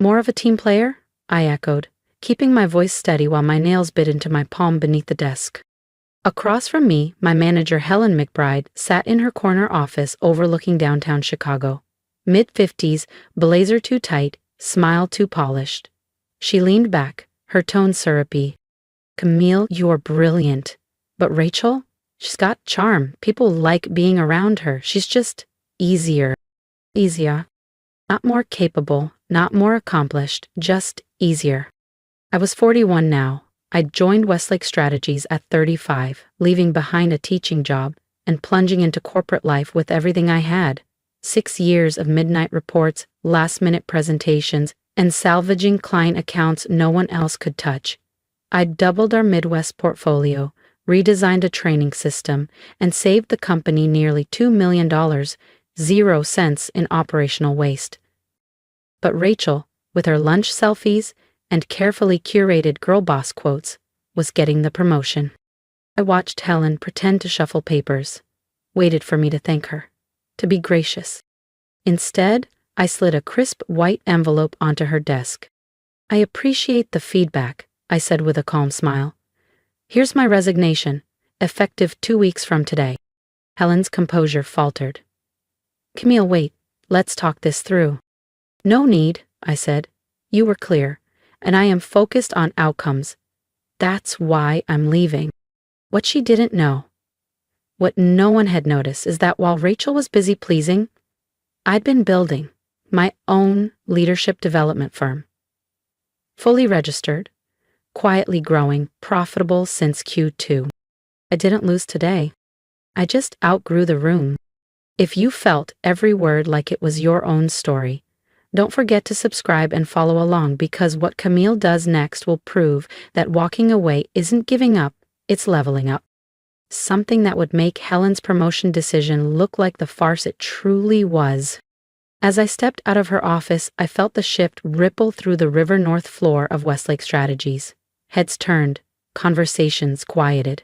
More of a team player? I echoed, keeping my voice steady while my nails bit into my palm beneath the desk. Across from me, my manager Helen McBride sat in her corner office overlooking downtown Chicago. Mid-50s, blazer too tight, smile too polished. She leaned back, her tone syrupy. "Camille, you're brilliant. But Rachel? She's got charm. People like being around her. She's just easier. Easier. Not more capable, not more accomplished, just easier." I was 41 now. I'd joined Westlake Strategies at 35, leaving behind a teaching job and plunging into corporate life with everything I had. 6 years of midnight reports, last-minute presentations, and salvaging client accounts no one else could touch. I'd doubled our Midwest portfolio, redesigned a training system, and saved the company nearly $2 million, 0 cents in operational waste. But Rachel, with her lunch selfies and carefully curated girl boss quotes, was getting the promotion. I watched Helen pretend to shuffle papers, waited for me to thank her, to be gracious. Instead, I slid a crisp white envelope onto her desk. "I appreciate the feedback," I said with a calm smile. "Here's my resignation, effective 2 weeks from today." Helen's composure faltered. "Camille, wait, let's talk this through." "No need," I said. "You were clear, and I am focused on outcomes. That's why I'm leaving." What she didn't know, what no one had noticed, is that while Rachel was busy pleasing, I'd been building my own leadership development firm. Fully registered, quietly growing, profitable since Q2. I didn't lose today. I just outgrew the room. If you felt every word like it was your own story, don't forget to subscribe and follow along, because what Camille does next will prove that walking away isn't giving up, it's leveling up. Something that would make Helen's promotion decision look like the farce it truly was. As I stepped out of her office, I felt the shift ripple through the River North floor of Westlake Strategies. Heads turned, conversations quieted.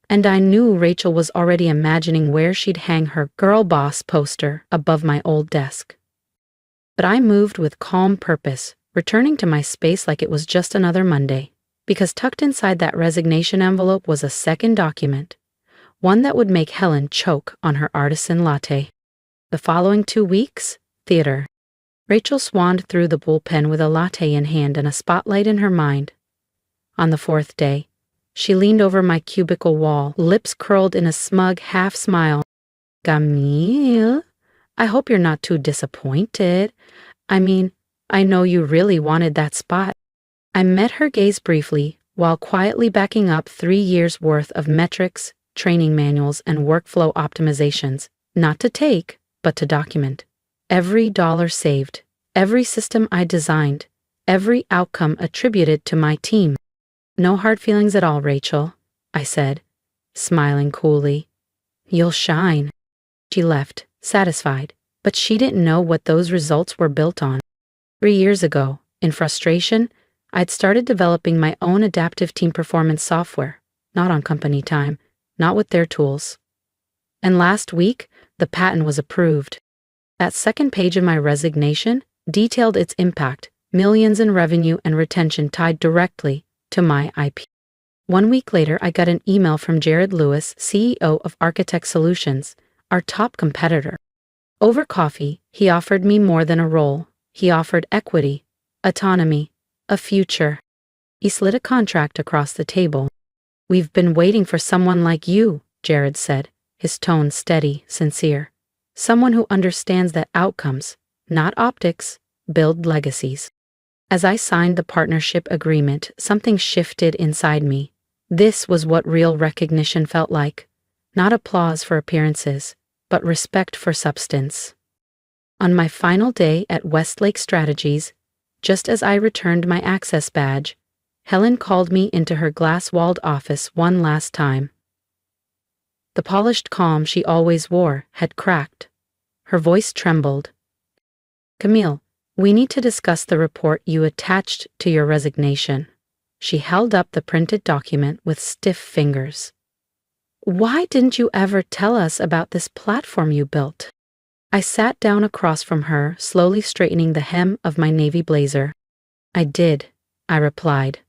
And I knew Rachel was already imagining where she'd hang her girl boss poster above my old desk. But I moved with calm purpose, returning to my space like it was just another Monday, because tucked inside that resignation envelope was a second document, one that would make Helen choke on her artisan latte. The following 2 weeks, theater. Rachel swanned through the bullpen with a latte in hand and a spotlight in her mind. On the 4th day, she leaned over my cubicle wall, lips curled in a smug half smile. "Camille, I hope you're not too disappointed. I mean, I know you really wanted that spot." I met her gaze briefly, while quietly backing up 3 years' worth of metrics, training manuals, and workflow optimizations, not to take, but to document. Every dollar saved, every system I designed, every outcome attributed to my team. "No hard feelings at all, Rachel," I said, smiling coolly. "You'll shine." She left, satisfied, but she didn't know what those results were built on. 3 years ago, in frustration, I'd started developing my own adaptive team performance software, not on company time, not with their tools. And last week, the patent was approved. That second page of my resignation detailed its impact, millions in revenue and retention tied directly to my IP. 1 week later, I got an email from Jared Lewis, CEO of Architect Solutions, our top competitor. Over coffee, he offered me more than a role. He offered equity, autonomy, a future. He slid a contract across the table. "We've been waiting for someone like you," Jared said, his tone steady, sincere. "Someone who understands that outcomes, not optics, build legacies." As I signed the partnership agreement, something shifted inside me. This was what real recognition felt like. Not applause for appearances, but respect for substance. On my final day at Westlake Strategies, just as I returned my access badge, Helen called me into her glass-walled office one last time. The polished calm she always wore had cracked. Her voice trembled. "Camille, we need to discuss the report you attached to your resignation." She held up the printed document with stiff fingers. "Why didn't you ever tell us about this platform you built?" I sat down across from her, slowly straightening the hem of my navy blazer. I did, I replied.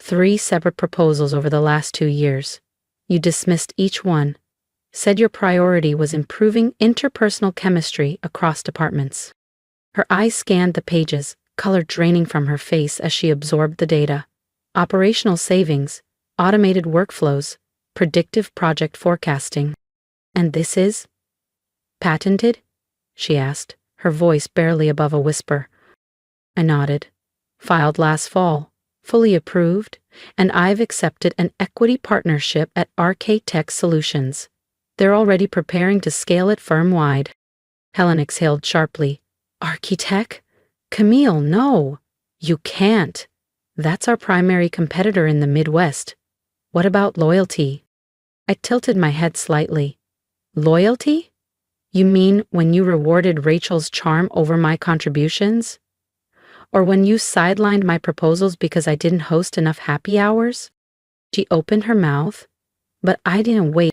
3 separate proposals over the last 2 years. You dismissed each one, said your priority was improving interpersonal chemistry across departments. Her eyes scanned the pages, color draining from her face as she absorbed the data. Operational savings, automated workflows, predictive project forecasting. And this is? Patented? She asked, her voice barely above a whisper. I nodded. Filed last fall, fully approved, and I've accepted an equity partnership at RK Tech Solutions. They're already preparing to scale it firm-wide. Helen exhaled sharply. Architect? Camille, no. You can't. That's our primary competitor in the Midwest. What about loyalty? I tilted my head slightly. Loyalty? You mean when you rewarded Rachel's charm over my contributions? Or when you sidelined my proposals because I didn't host enough happy hours? She opened her mouth, but I didn't wait.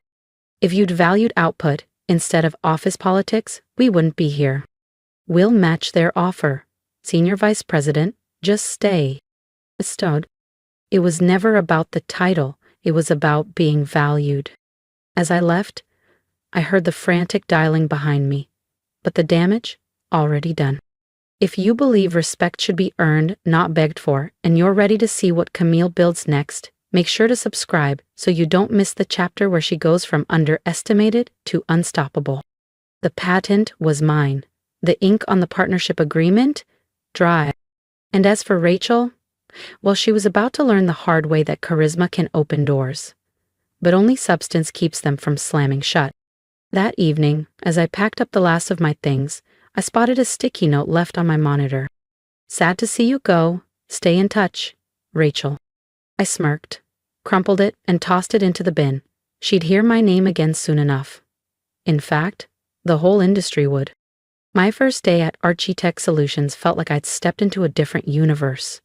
If you'd valued output instead of office politics, we wouldn't be here. We'll match their offer. Senior Vice President, just stay. I stood. It was never about the title, it was about being valued. As I left, I heard the frantic dialing behind me, but the damage already done. If you believe respect should be earned, not begged for, and you're ready to see what Camille builds next, make sure to subscribe so you don't miss the chapter where she goes from underestimated to unstoppable. The patent was mine. The ink on the partnership agreement? Dry. And as for Rachel, well, she was about to learn the hard way that charisma can open doors, but only substance keeps them from slamming shut. That evening, as I packed up the last of my things, I spotted a sticky note left on my monitor. Sad to see you go. Stay in touch. Rachel. I smirked, crumpled it, and tossed it into the bin. She'd hear my name again soon enough. In fact, the whole industry would. My first day at Architect Solutions felt like I'd stepped into a different universe.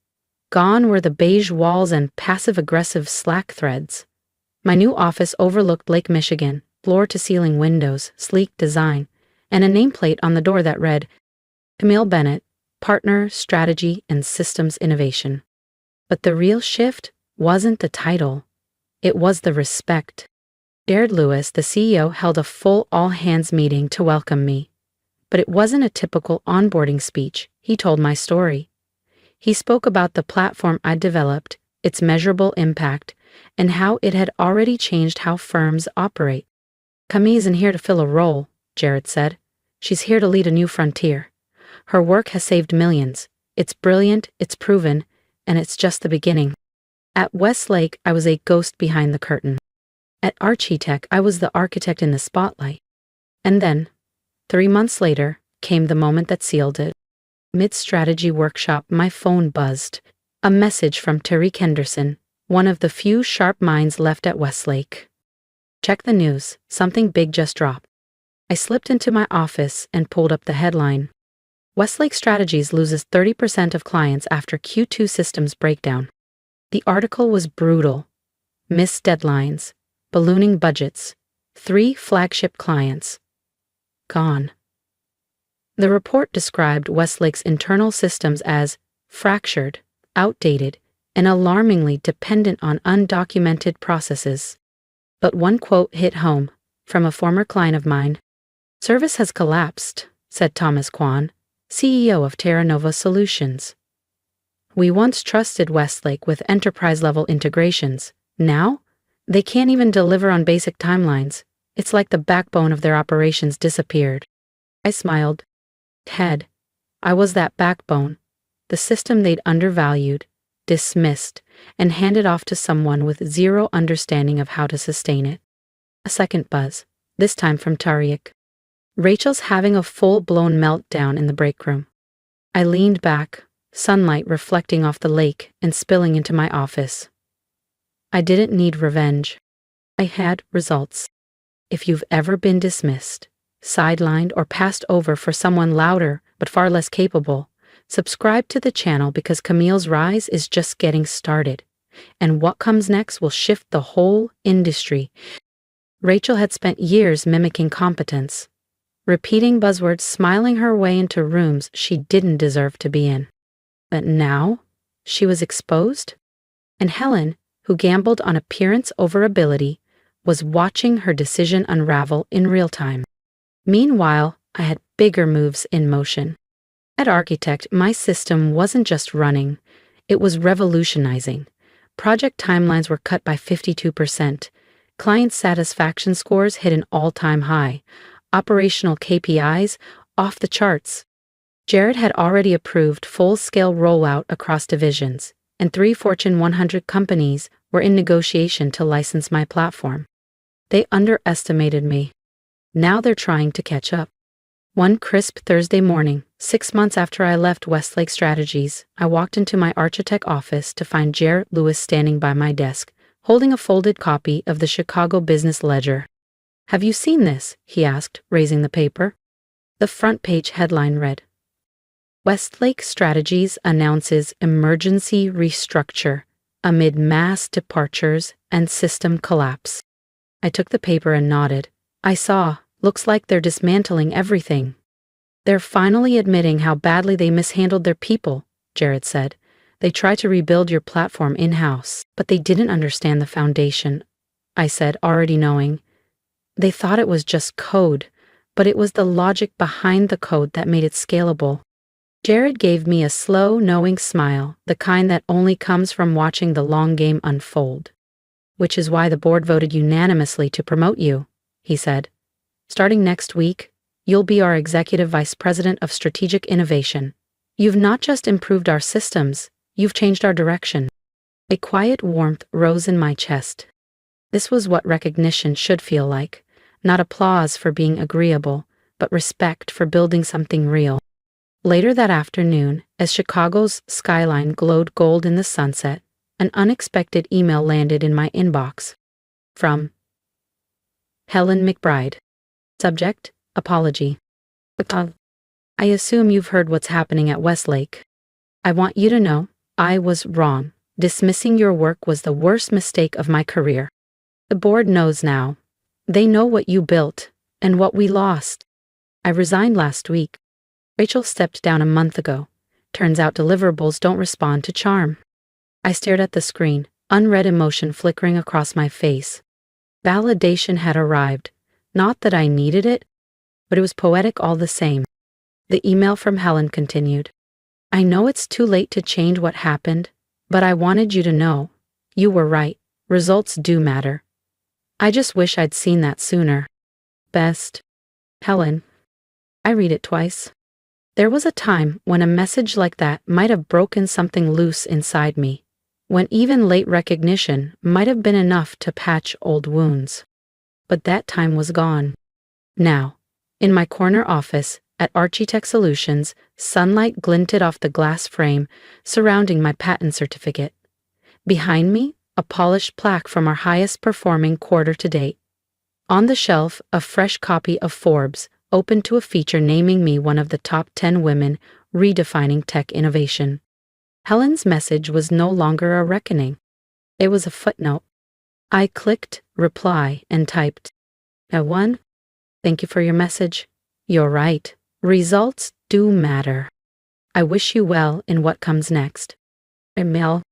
Gone were the beige walls and passive-aggressive Slack threads. My new office overlooked Lake Michigan, floor-to-ceiling windows, sleek design, and a nameplate on the door that read, Camille Bennett, Partner, Strategy, and Systems Innovation. But the real shift wasn't the title. It was the respect. Jared Lewis, the CEO, held a full all-hands meeting to welcome me. But it wasn't a typical onboarding speech. He told my story. He spoke about the platform I'd developed, its measurable impact, and how it had already changed how firms operate. Camille isn't here to fill a role, Jared said. She's here to lead a new frontier. Her work has saved millions. It's brilliant, it's proven, and it's just the beginning. At Westlake, I was a ghost behind the curtain. At Architect, I was the architect in the spotlight. And then, 3 months later, came the moment that sealed it. Mid-strategy workshop, my phone buzzed. A message from Tariq Henderson, one of the few sharp minds left at Westlake. Check the news, something big just dropped. I slipped into my office and pulled up the headline. Westlake Strategies loses 30% of clients after Q2 systems breakdown. The article was brutal. Missed deadlines, ballooning budgets, 3 flagship clients. Gone. The report described Westlake's internal systems as fractured, outdated, and alarmingly dependent on undocumented processes. But one quote hit home, from a former client of mine. Service has collapsed, said Thomas Kwan, CEO of Terra Nova Solutions. We once trusted Westlake with enterprise-level integrations. Now, they can't even deliver on basic timelines. It's like the backbone of their operations disappeared. I smiled. Ted, I was that backbone, the system they'd undervalued, dismissed, and handed off to someone with zero understanding of how to sustain it. A second buzz, this time from Tariq. Rachel's having a full-blown meltdown in the break room. I leaned back, sunlight reflecting off the lake and spilling into my office. I didn't need revenge. I had results. If you've ever been dismissed, sidelined, or passed over for someone louder but far less capable, subscribe to the channel because Camille's rise is just getting started, and what comes next will shift the whole industry. Rachel had spent years mimicking competence. repeating buzzwords, smiling her way into rooms she didn't deserve to be in. But now, she was exposed? And Helen, who gambled on appearance over ability, was watching her decision unravel in real time. Meanwhile, I had bigger moves in motion. At Architect, my system wasn't just running, it was revolutionizing. Project timelines were cut by 52%. Client satisfaction scores hit an all-time high. Operational KPIs off the charts. Jared had already approved full-scale rollout across divisions, and 3 Fortune 100 companies were in negotiation to license my platform. They underestimated me. Now they're trying to catch up. One crisp Thursday morning, 6 months after I left Westlake Strategies, I walked into my Architect office to find Jared Lewis standing by my desk, holding a folded copy of the Chicago Business Ledger. "Have you seen this?" he asked, raising the paper. The front page headline read, "Westlake Strategies announces emergency restructure amid mass departures and system collapse." I took the paper and nodded. I saw. Looks like they're dismantling everything. "They're finally admitting how badly they mishandled their people," Jared said. "They tried to rebuild your platform in-house, but they didn't understand the foundation," I said, already knowing. "They thought it was just code, but it was the logic behind the code that made it scalable." Jared gave me a slow, knowing smile, the kind that only comes from watching the long game unfold. "Which is why the board voted unanimously to promote you," he said. "Starting next week, you'll be our Executive Vice President of Strategic Innovation. You've not just improved our systems, you've changed our direction." A quiet warmth rose in my chest. This was what recognition should feel like, not applause for being agreeable, but respect for building something real. Later that afternoon, as Chicago's skyline glowed gold in the sunset, an unexpected email landed in my inbox. From Helen McBride. Subject, apology. "I assume you've heard what's happening at Westlake. I want you to know, I was wrong. Dismissing your work was the worst mistake of my career. The board knows now. They know what you built, and what we lost. I resigned last week. Rachel stepped down a month ago. Turns out deliverables don't respond to charm." I stared at the screen, unread emotion flickering across my face. Validation had arrived. Not that I needed it, but it was poetic all the same. The email from Helen continued. "I know it's too late to change what happened, but I wanted you to know. You were right. Results do matter. I just wish I'd seen that sooner. Best, Helen." I read it twice. There was a time when a message like that might have broken something loose inside me, when even late recognition might have been enough to patch old wounds. But that time was gone. Now, in my corner office at Architect Solutions, sunlight glinted off the glass frame surrounding my patent certificate. Behind me, a polished plaque from our highest performing quarter to date. On the shelf, a fresh copy of Forbes, open to a feature naming me one of the top 10 women redefining tech innovation. Helen's message was no longer a reckoning. It was a footnote. I clicked reply and typed, "At one, thank you for your message. You're right. Results do matter. I wish you well in what comes next. Camille."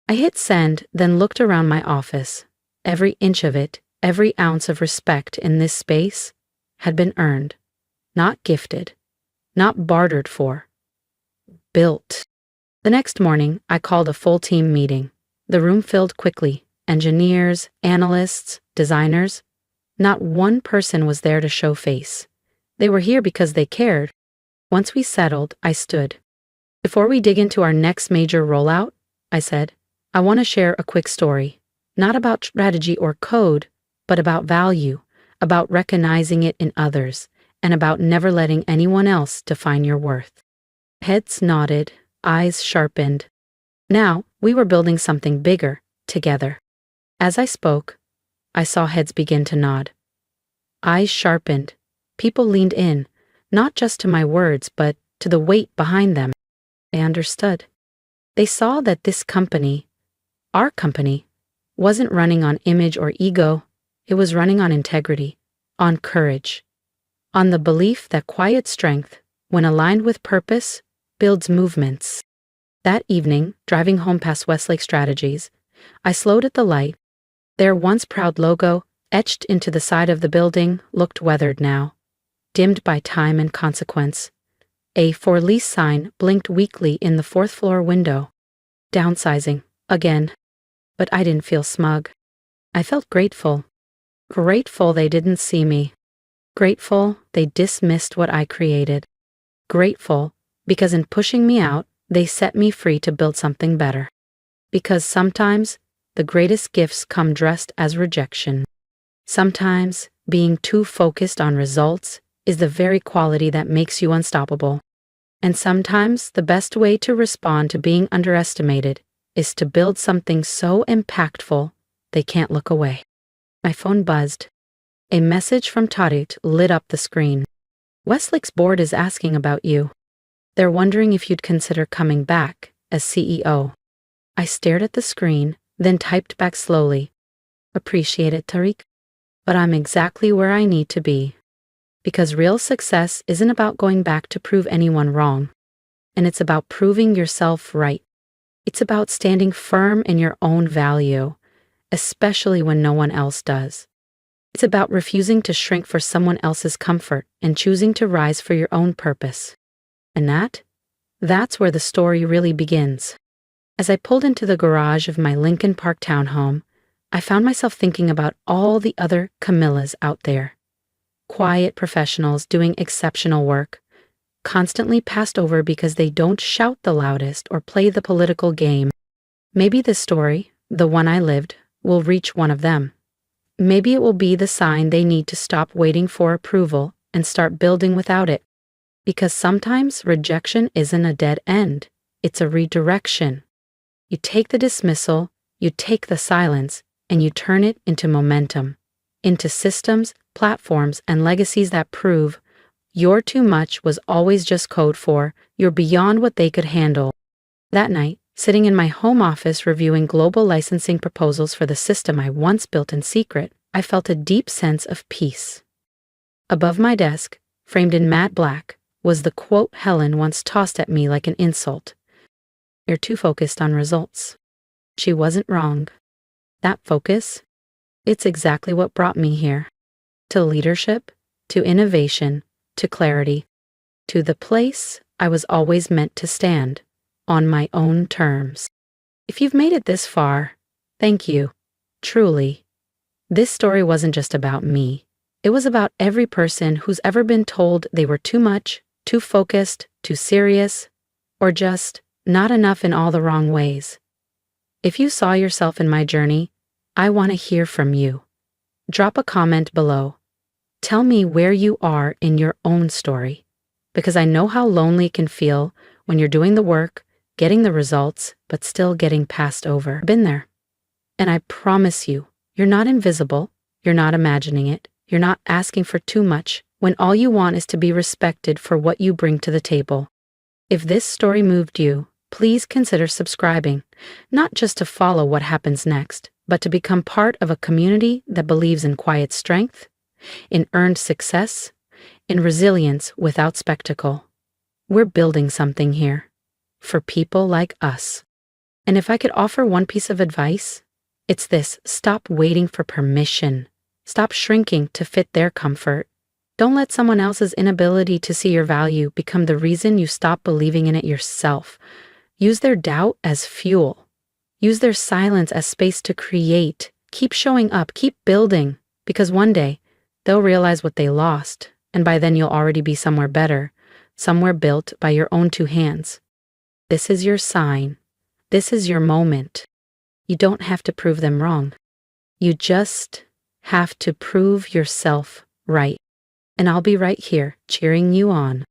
I hit send, then looked around my office. Every inch of it, every ounce of respect in this space had been earned, not gifted, not bartered for, built. The next morning, I called a full team meeting. The room filled quickly. Engineers, analysts, designers. Not one person was there to show face. They were here because they cared. Once we settled, I stood. "Before we dig into our next major rollout," I said, "I want to share a quick story. Not about strategy or code, but about value, about recognizing it in others, and about never letting anyone else define your worth." Heads nodded, eyes sharpened. Now, we were building something bigger, together. As I spoke, I saw heads begin to nod. Eyes sharpened. People leaned in, not just to my words, but to the weight behind them. They understood. They saw that this company, our company, wasn't running on image or ego. It was running on integrity, on courage, on the belief that quiet strength, when aligned with purpose, builds movements. That evening, driving home past Westlake Strategies, I slowed at the light. Their once proud logo, etched into the side of the building, looked weathered now, dimmed by time and consequence. A for lease sign blinked weakly in the fourth-floor window. Downsizing, again. But I didn't feel smug. I felt grateful. Grateful they didn't see me. Grateful they dismissed what I created. Grateful because in pushing me out, they set me free to build something better. Because sometimes the greatest gifts come dressed as rejection. Sometimes being too focused on results is the very quality that makes you unstoppable. And sometimes the best way to respond to being underestimated is to build something so impactful they can't look away. My phone buzzed. A message from Tarut lit up the screen. Westlake's board is asking about you. They're wondering if you'd consider coming back as CEO. I stared at the screen, then typed back slowly. Appreciate it, Tariq. But I'm exactly where I need to be. Because real success isn't about going back to prove anyone wrong. And it's about proving yourself right. It's about standing firm in your own value, especially when no one else does. It's about refusing to shrink for someone else's comfort and choosing to rise for your own purpose. And that's where the story really begins. As I pulled into the garage of my Lincoln Park townhome, I found myself thinking about all the other Camillas out there. Quiet professionals doing exceptional work, constantly passed over because they don't shout the loudest or play the political game. Maybe this story, the one I lived, will reach one of them. Maybe it will be the sign they need to stop waiting for approval and start building without it. Because sometimes rejection isn't a dead end, it's a redirection. You take the dismissal, you take the silence, and you turn it into momentum, into systems, platforms, and legacies that prove your too much was always just code for you're beyond what they could handle. That night, sitting in my home office reviewing global licensing proposals for the system I once built in secret, I felt a deep sense of peace. Above my desk, framed in matte black, was the quote Helen once tossed at me like an insult. You're too focused on results. She wasn't wrong. That focus, it's exactly what brought me here. To leadership, to innovation, to clarity, to the place I was always meant to stand, on my own terms. If you've made it this far, thank you, truly. This story wasn't just about me. It was about every person who's ever been told they were too much, too focused, too serious, or just not enough in all the wrong ways. If you saw yourself in my journey, I want to hear from you. Drop a comment below. Tell me where you are in your own story, because I know how lonely it can feel when you're doing the work, getting the results, but still getting passed over. Been there. And I promise you, you're not invisible, you're not imagining it, you're not asking for too much, when all you want is to be respected for what you bring to the table. If this story moved you, please consider subscribing, not just to follow what happens next, but to become part of a community that believes in quiet strength, in earned success, in resilience without spectacle. We're building something here, for people like us. And if I could offer one piece of advice, it's this: stop waiting for permission. Stop shrinking to fit their comfort. Don't let someone else's inability to see your value become the reason you stop believing in it yourself. Use their doubt as fuel. Use their silence as space to create. Keep showing up, keep building, because one day they'll realize what they lost, and by then you'll already be somewhere better, somewhere built by your own two hands. This is your sign. This is your moment. You don't have to prove them wrong. You just have to prove yourself right. And I'll be right here cheering you on.